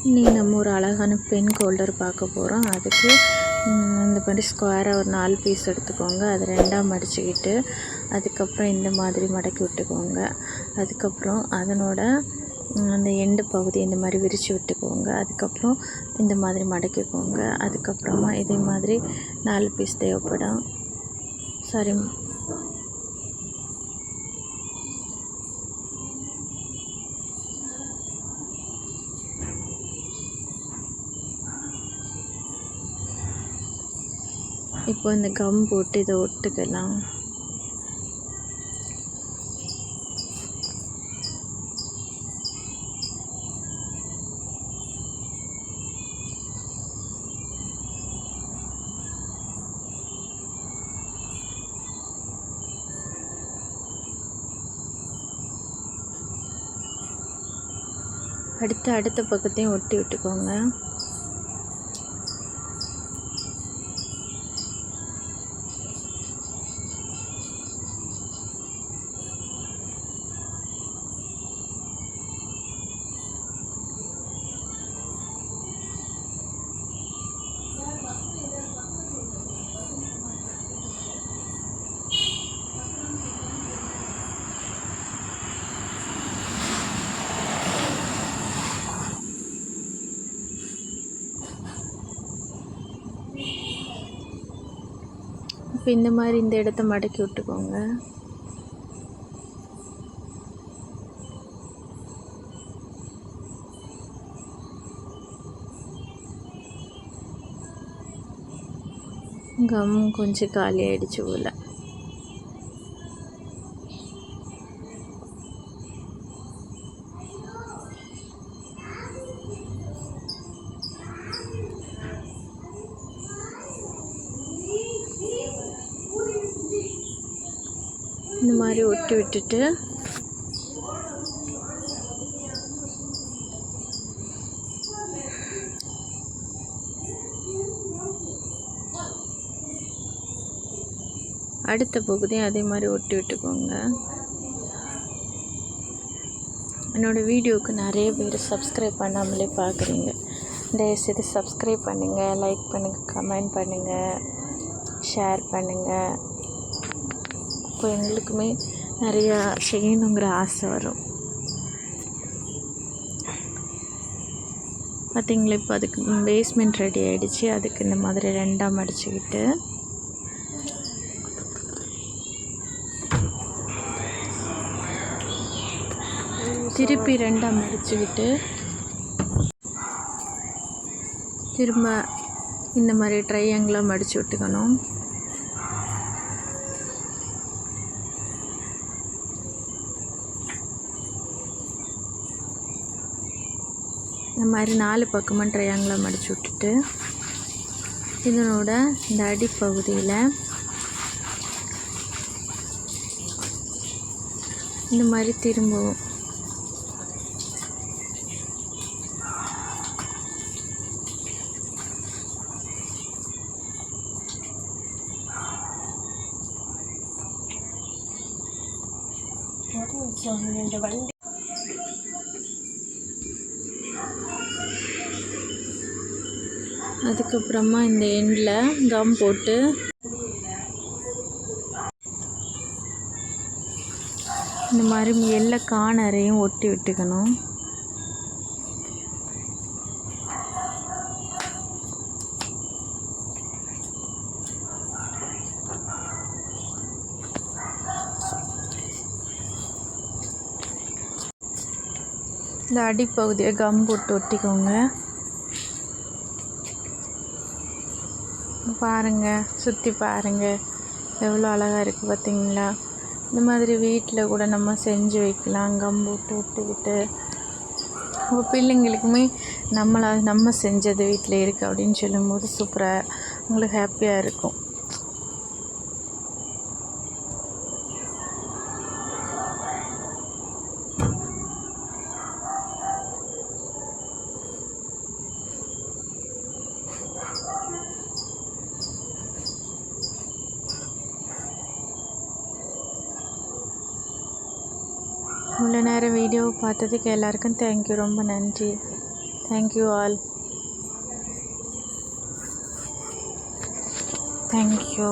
இன்றைக்கி நம்ம ஒரு அழகான பென் ஹோல்டர் பார்க்க போகிறோம். அதுக்கு இந்த மாதிரி ஸ்கொயராக ஒரு 4 பீஸ் எடுத்துக்கோங்க. அது 2ஆக மடிச்சுக்கிட்டு அதுக்கப்புறம் இந்த மாதிரி மடக்கி விட்டுக்கோங்க. அதுக்கப்புறம் அதனோட அந்த எண்டு பகுதி இந்த மாதிரி விரித்து விட்டுக்கோங்க. அதுக்கப்புறம் இந்த மாதிரி மடக்கிக்கோங்க. அதுக்கப்புறமா இதே மாதிரி 4 பீஸ் தேவைப்படும். சரி, இப்போ இந்த கம் போட்டு இதை ஒட்டுக்கலாம். அடுத்த பக்கத்தையும் ஒட்டி விட்டுக்கோங்க. இப்போ இந்த மாதிரி இந்த இடத்த மடக்கி விட்டுக்கோங்க. கம் கொஞ்சம் காலி ஆயிடுச்சு போல. இந்த மாதிரி ஒட்டி விட்டுட்டு அடுத்த பகுதியும் அதே மாதிரி ஒட்டி விட்டுக்கோங்க. என்னோடய வீடியோவுக்கு நிறைய பேர் சப்ஸ்கிரைப் பண்ணாமலே பார்க்குறீங்க. தயவுசெய்து சப்ஸ்கிரைப் பண்ணுங்கள், லைக் பண்ணுங்கள், கமெண்ட் பண்ணுங்கள், ஷேர் பண்ணுங்கள். இப்போ எங்களுக்குமே நிறையா செய்யணுங்கிற ஆசை வரும். பார்த்திங்களா, இப்போ அதுக்கு பேஸ்மெண்ட் ரெடி ஆகிடுச்சு. அதுக்கு இந்த மாதிரி 2ஆக மடிச்சுக்கிட்டு திருப்பி 2ஆக மடிச்சுக்கிட்டு திரும்ப இந்த மாதிரி ட்ரையாங்கிளாக மடித்து விட்டுக்கணும். இந்த மாதிரி 4 பக்கமும் ட்ரையாங்கிளாக மடித்து விட்டுட்டு இதனோட இந்த அடிப்பகுதியில் இந்த மாதிரி திரும்பவும் அதுக்கப்புறமா இந்த எண்டில் கம் போட்டு இந்த மாதிரி எல்லா கார்னரையும் ஒட்டி விட்டுக்கணும். இந்த அடிப்பகுதியை கம் போட்டு ஒட்டிக்கோங்க. பாருங்கள், சுற்றி பாருங்கள், எவ்வளோ அழகாக இருக்குது பார்த்திங்களா. இந்த மாதிரி வீட்டில் கூட நம்ம செஞ்சு வைக்கலாம். கம் போட்டு ஒட்டிக்கிட்டு உங்கள் பிள்ளைங்களுக்குமே நம்ம செஞ்சது வீட்டில் இருக்குது அப்படின்னு சொல்லும்போது சூப்பராக உங்களுக்கு ஹாப்பியாக இருக்கும். இவ்வளோ நேரம் வீடியோவை பார்த்ததுக்கு எல்லாருக்கும் தேங்க்யூ, ரொம்ப நன்றி. Thank you all. தேங்க்யூ.